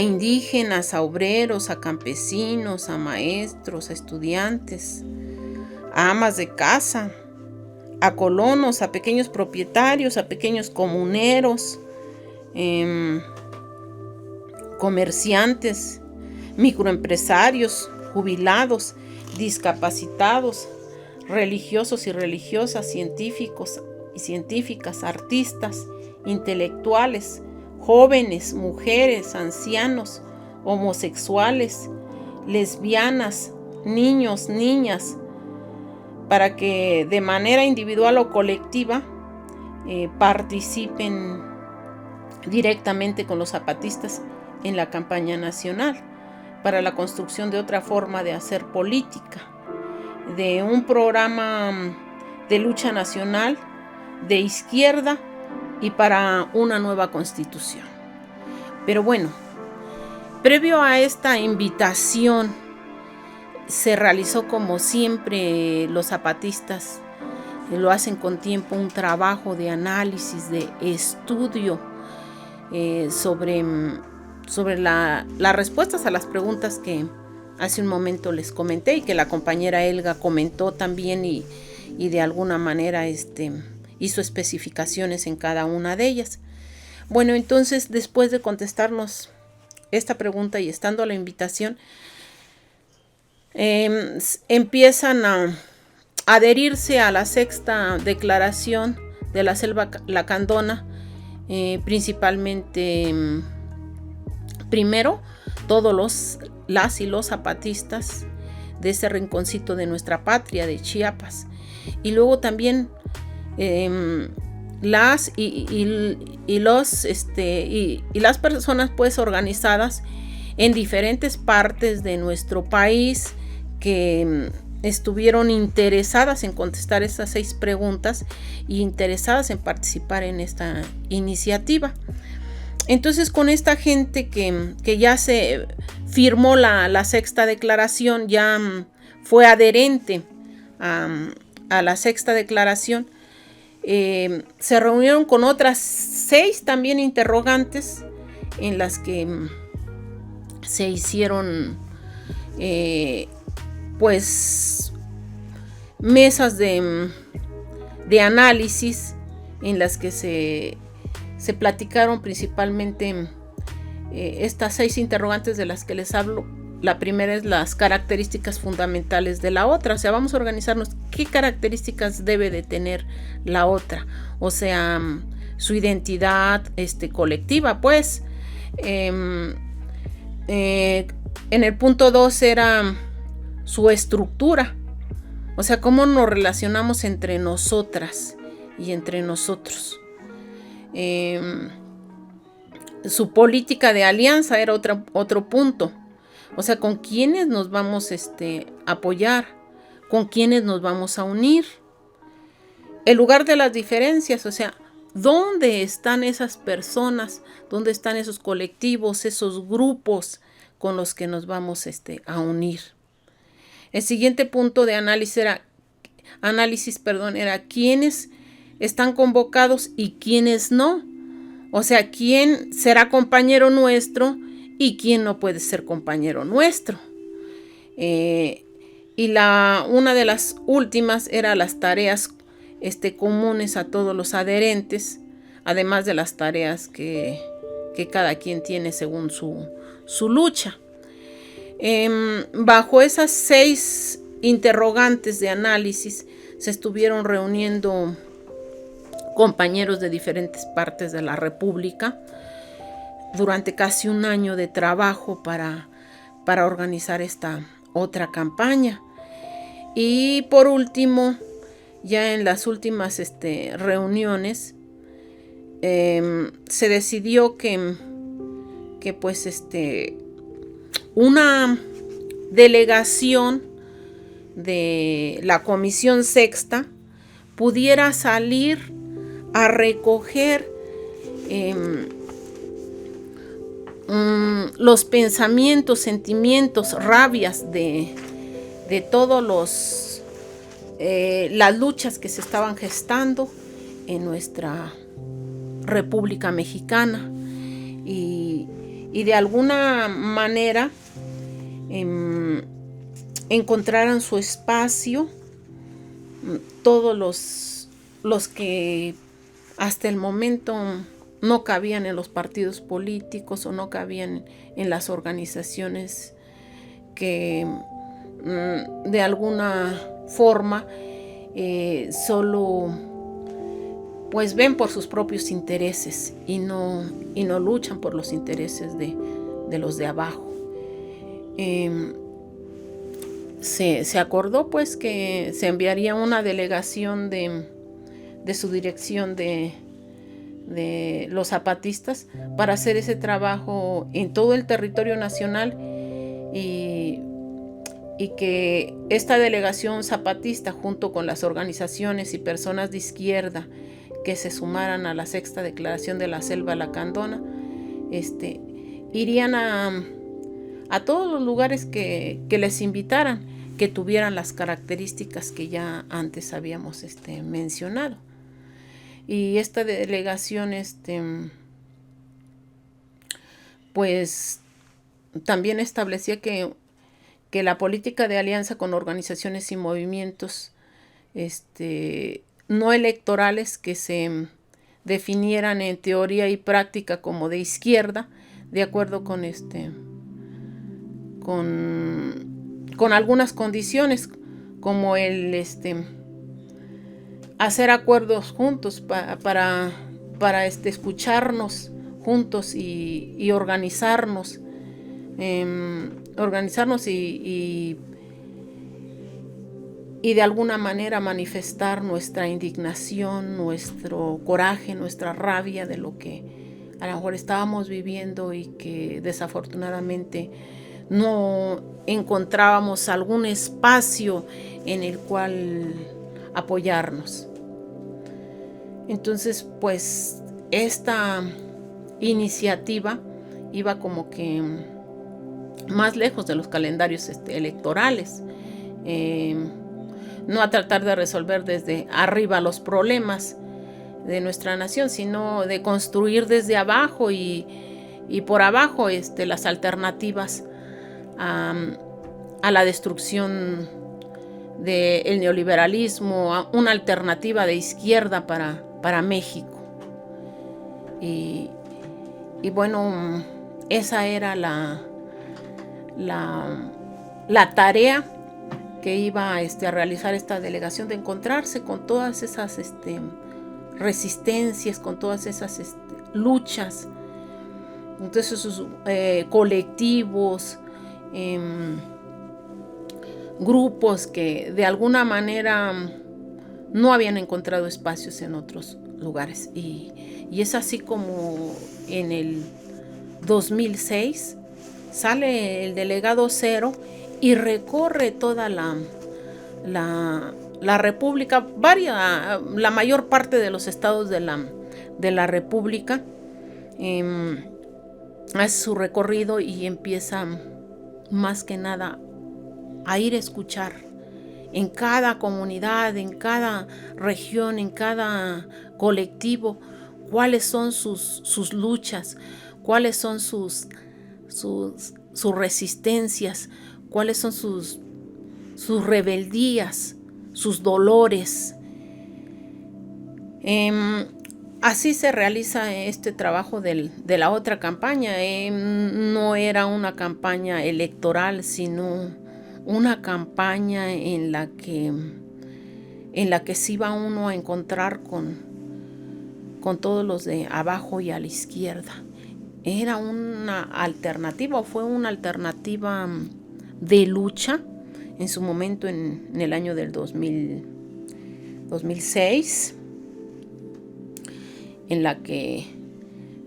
indígenas, a obreros, a campesinos, a maestros, a estudiantes, a amas de casa, a colonos, a pequeños propietarios, a pequeños comuneros, comerciantes, microempresarios, jubilados, discapacitados, religiosos y religiosas, científicos y científicas, artistas, intelectuales, jóvenes, mujeres, ancianos, homosexuales, lesbianas, niños, niñas, para que de manera individual o colectiva participen directamente con los zapatistas en la campaña nacional para la construcción de otra forma de hacer política, de un programa de lucha nacional de izquierda y para una nueva constitución. Pero bueno, previo a esta invitación se realizó, como siempre los zapatistas lo hacen con tiempo, un trabajo de análisis, de estudio sobre las respuestas a las preguntas que hace un momento les comenté y que la compañera Elga comentó también y de alguna manera hizo especificaciones en cada una de ellas. Bueno, entonces después de contestarnos esta pregunta y estando la invitación, empiezan a adherirse a la sexta declaración de la Selva Lacandona, principalmente primero todos las y los zapatistas de ese rinconcito de nuestra patria, de Chiapas, y luego también las personas pues organizadas en diferentes partes de nuestro país que estuvieron interesadas en contestar estas 6 preguntas y interesadas en participar en esta iniciativa. Entonces, con esta gente que ya se firmó la sexta declaración, ya fue adherente a la sexta declaración, se reunieron con otras 6 también interrogantes en las que se hicieron pues mesas de análisis en las que se platicaron principalmente estas 6 interrogantes de las que les hablo. La primera es las características fundamentales de la otra, o sea, vamos a organizarnos qué características debe de tener la otra, o sea, su identidad colectiva, pues. En el punto 2 era su estructura, o sea, cómo nos relacionamos entre nosotras y entre nosotros. Su política de alianza era otro punto, o sea, con quiénes nos vamos a apoyar, con quiénes nos vamos a unir. El lugar de las diferencias, o sea, ¿dónde están esas personas? ¿Dónde están esos colectivos, esos grupos con los que nos vamos a unir? El siguiente punto de análisis era quiénes están convocados y quiénes no. O sea, quién será compañero nuestro y quién no puede ser compañero nuestro. Y una de las últimas era las tareas comunes a todos los adherentes, además de las tareas que cada quien tiene según su lucha. Bajo esas 6 interrogantes de análisis se estuvieron reuniendo compañeros de diferentes partes de la República durante casi un año de trabajo para organizar esta otra campaña. Y por último, ya en las últimas reuniones, se decidió que pues una delegación de la Comisión Sexta pudiera salir a recoger los pensamientos, sentimientos, rabias de todos las luchas que se estaban gestando en nuestra República Mexicana y de alguna manera encontraran su espacio todos los que hasta el momento no cabían en los partidos políticos o no cabían en las organizaciones que de alguna forma solo pues ven por sus propios intereses y no luchan por los intereses de los de abajo. Se acordó pues que se enviaría una delegación de su dirección de los zapatistas para hacer ese trabajo en todo el territorio nacional y que esta delegación zapatista junto con las organizaciones y personas de izquierda que se sumaran a la sexta declaración de la Selva Lacandona irían a todos los lugares que les invitaran, que tuvieran las características que ya antes habíamos mencionado. Y esta delegación pues también establecía que la política de alianza con organizaciones y movimientos no electorales que se definieran en teoría y práctica como de izquierda, de acuerdo con algunas condiciones, como el hacer acuerdos juntos para escucharnos juntos y organizarnos, y de alguna manera manifestar nuestra indignación, nuestro coraje, nuestra rabia de lo que a lo mejor estábamos viviendo y que desafortunadamente no encontrábamos algún espacio en el cual apoyarnos. Entonces, pues esta iniciativa iba como que más lejos de los calendarios electorales, no a tratar de resolver desde arriba los problemas de nuestra nación, sino de construir desde abajo y por abajo las alternativas a la destrucción del neoliberalismo, una alternativa de izquierda para México. Y bueno, esa era la tarea que iba a realizar esta delegación, de encontrarse con todas esas resistencias, con todas esas luchas, entonces esos colectivos, grupos que de alguna manera no habían encontrado espacios en otros lugares. Y es así como en el 2006 sale el delegado Cero y recorre toda la República, la mayor parte de los estados de la República. Hace su recorrido y empieza más que nada a ir a escuchar en cada comunidad, en cada región, en cada colectivo, cuáles son sus luchas, cuáles son sus resistencias, cuáles son sus rebeldías, sus dolores. Así se realiza este trabajo de la otra campaña. No era una campaña electoral, sino una campaña en la que se iba uno a encontrar con todos los de abajo y a la izquierda. Era una alternativa, o fue una alternativa de lucha en su momento en el año del 2006, en la que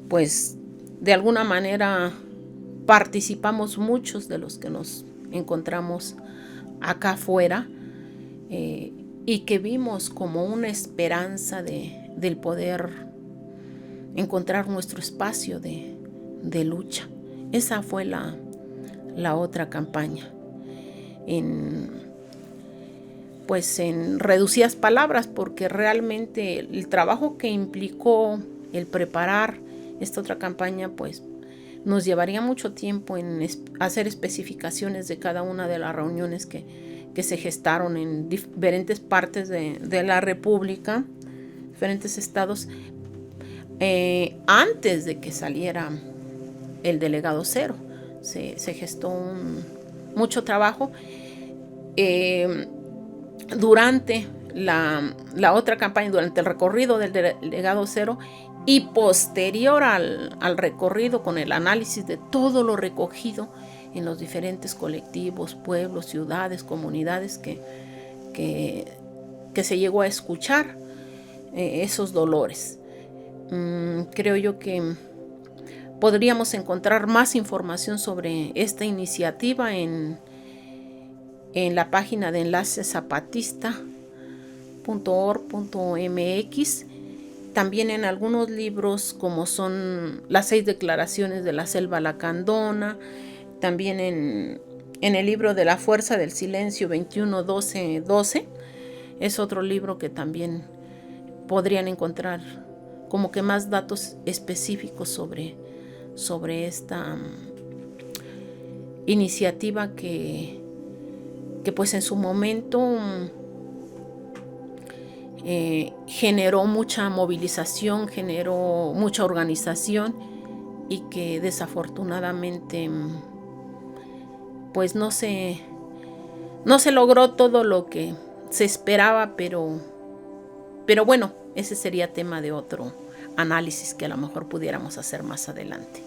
pues de alguna manera participamos muchos de los que nos encontramos acá afuera, y que vimos como una esperanza del poder encontrar nuestro espacio de lucha. Esa fue la otra campaña. En reducidas palabras, porque realmente el trabajo que implicó el preparar esta otra campaña, pues nos llevaría mucho tiempo en hacer especificaciones de cada una de las reuniones que se gestaron en diferentes partes de la República, diferentes estados, antes de que saliera el delegado cero. Se gestó mucho trabajo. Durante la otra campaña, durante el recorrido del delegado cero y posterior al recorrido, con el análisis de todo lo recogido en los diferentes colectivos, pueblos, ciudades, comunidades que se llegó a escuchar esos dolores. Creo yo que podríamos encontrar más información sobre esta iniciativa en la página de enlacezapatista.org.mx, también en algunos libros como son Las 6 declaraciones de la selva lacandona, también en el libro de La fuerza del silencio 21-12-12, es otro libro que también podrían encontrar como que más datos específicos sobre esta iniciativa que pues en su momento generó mucha movilización, generó mucha organización y que desafortunadamente pues no se logró todo lo que se esperaba, pero bueno, ese sería tema de otro análisis que a lo mejor pudiéramos hacer más adelante.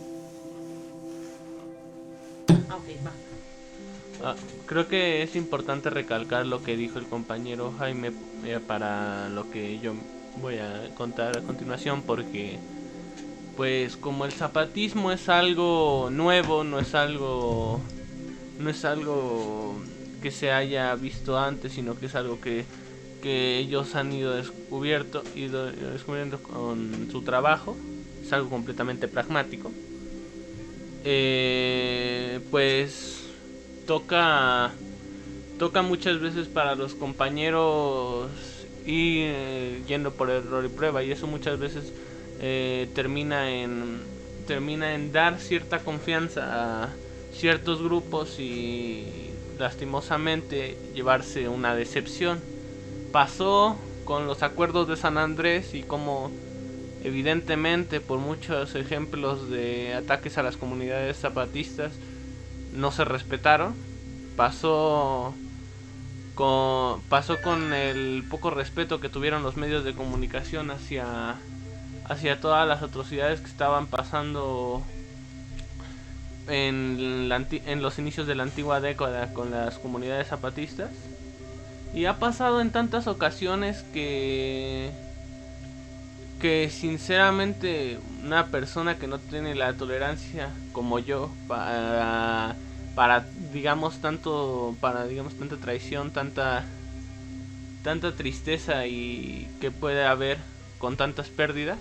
Creo que es importante recalcar lo que dijo el compañero Jaime para lo que yo voy a contar a continuación, porque pues como el zapatismo es algo nuevo, no es algo que se haya visto antes, sino que es algo que ellos han ido descubriendo con su trabajo, es algo completamente pragmático. Pues toca muchas veces para los compañeros ir yendo por error y prueba, y eso muchas veces termina en dar cierta confianza a ciertos grupos y lastimosamente llevarse una decepción. Pasó con los acuerdos de San Andrés y como evidentemente por muchos ejemplos de ataques a las comunidades zapatistas no se respetaron. Pasó con el poco respeto que tuvieron los medios de comunicación hacia todas las atrocidades que estaban pasando en los inicios de la antigua década con las comunidades zapatistas. Y ha pasado en tantas ocasiones que sinceramente una persona que no tiene la tolerancia como yo para digamos tanta traición, tanta tristeza y que puede haber con tantas pérdidas,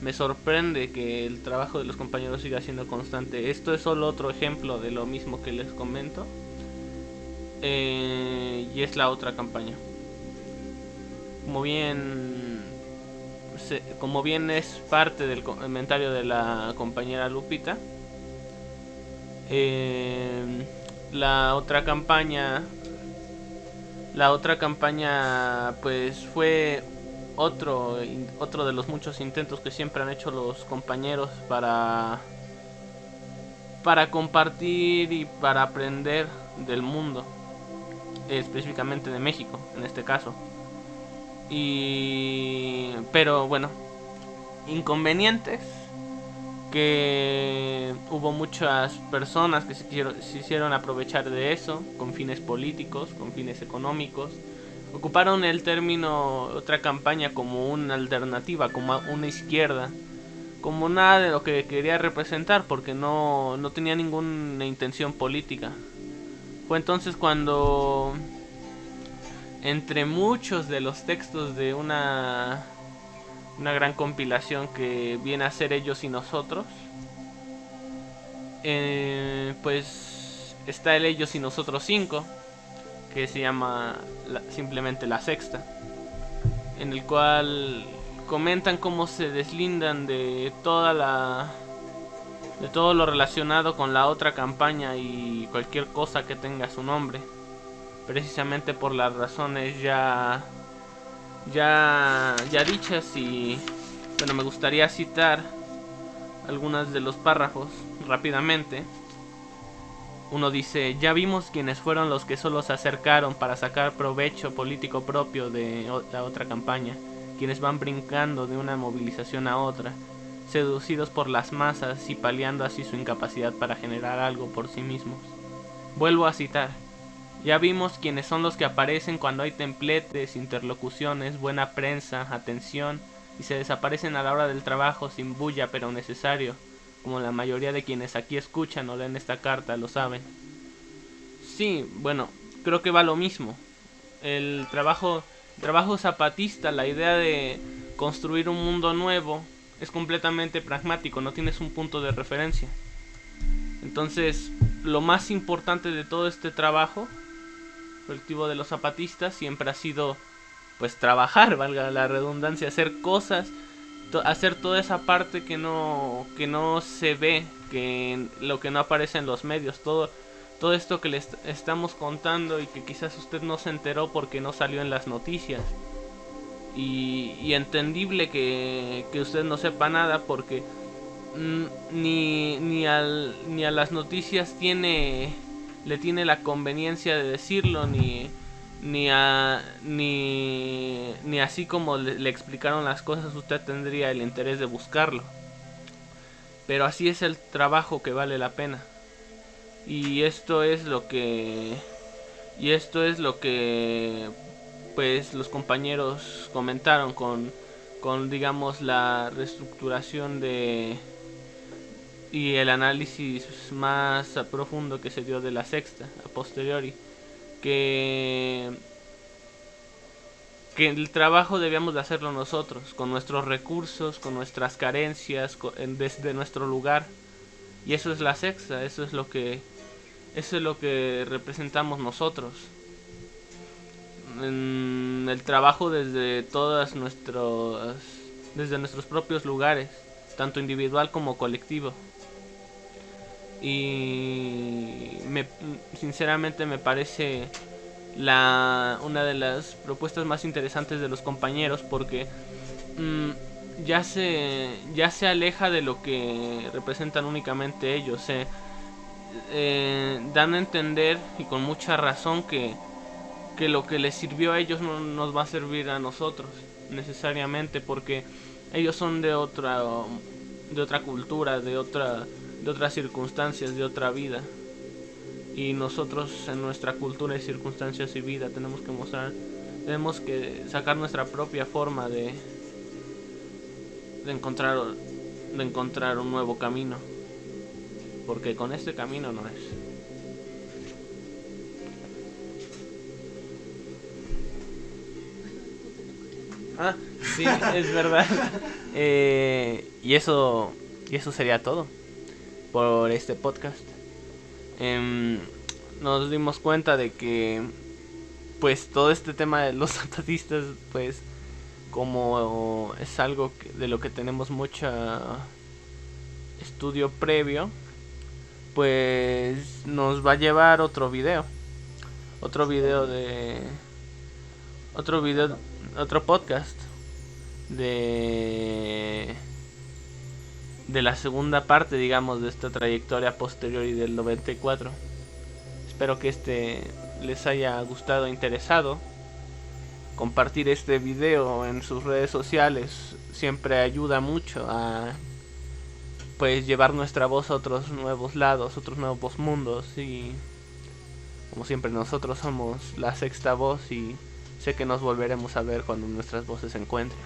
me sorprende que el trabajo de los compañeros siga siendo constante. Esto es solo otro ejemplo de lo mismo que les comento. Y es la otra campaña. Como bien es parte del comentario de la compañera Lupita, la otra campaña pues fue otro de los muchos intentos que siempre han hecho los compañeros para compartir y para aprender del mundo, específicamente de México en este caso. Pero bueno, inconvenientes, que hubo muchas personas que se hicieron aprovechar de eso con fines políticos, con fines económicos. Ocuparon el término otra campaña como una alternativa, como una izquierda, como nada de lo que quería representar, porque no tenía ninguna intención política. Fue entonces cuando, entre muchos de los textos de una gran compilación que viene a ser Ellos y Nosotros, pues está el Ellos y Nosotros 5, que se llama simplemente La Sexta, en el cual comentan cómo se deslindan de todo lo relacionado con la otra campaña y cualquier cosa que tenga su nombre, precisamente por las razones ya ya dichas, y bueno, me gustaría citar algunos de los párrafos rápidamente. Uno dice: ya vimos quienes fueron los que solo se acercaron para sacar provecho político propio de la otra campaña, quienes van brincando de una movilización a otra, seducidos por las masas y paliando así su incapacidad para generar algo por sí mismos. Vuelvo a citar: ya vimos quiénes son los que aparecen cuando hay templetes, interlocuciones, buena prensa, atención, y se desaparecen a la hora del trabajo sin bulla pero necesario, como la mayoría de quienes aquí escuchan o leen esta carta lo saben. Sí, bueno, creo que va lo mismo. El trabajo zapatista, la idea de construir un mundo nuevo, es completamente pragmático, no tienes un punto de referencia. Entonces, lo más importante de todo este trabajo colectivo de los zapatistas siempre ha sido, pues, trabajar, valga la redundancia, hacer cosas, hacer toda esa parte que no se ve, que lo que no aparece en los medios, todo esto que le estamos contando y que quizás usted no se enteró porque no salió en las noticias. Y entendible que usted no sepa nada, porque ni a las noticias le tiene la conveniencia de decirlo, ni así como le explicaron las cosas usted tendría el interés de buscarlo. Pero así es el trabajo que vale la pena. Y esto es lo que pues los compañeros comentaron con digamos la reestructuración y el análisis más profundo que se dio de la sexta a posteriori, que el trabajo debíamos de hacerlo nosotros, con nuestros recursos, con nuestras carencias, desde nuestro lugar. Y eso es la sexta, eso es lo que representamos nosotros. El trabajo desde nuestros propios lugares, tanto individual como colectivo. Y sinceramente me parece una de las propuestas más interesantes de los compañeros, porque ya se aleja de lo que representan únicamente ellos. Dan a entender, y con mucha razón, que lo que les sirvió a ellos no nos va a servir a nosotros necesariamente, porque ellos son de otra cultura, de otras circunstancias, de otra vida. Y nosotros, en nuestra cultura y circunstancias y vida, tenemos que sacar nuestra propia forma de encontrar un nuevo camino, porque con este camino no es. Sí, es verdad. Y eso sería todo por este podcast. Nos dimos cuenta de que, pues, todo este tema de los zapatistas, pues, como es algo de lo que tenemos mucho estudio previo, pues nos va a llevar otro podcast de la segunda parte, digamos, de esta trayectoria posterior y del 94. Espero que les haya gustado e interesado. Compartir este video en sus redes sociales siempre ayuda mucho a, pues, llevar nuestra voz a otros nuevos lados, otros nuevos mundos. Y como siempre, nosotros somos la sexta voz, y sé que nos volveremos a ver cuando nuestras voces se encuentren.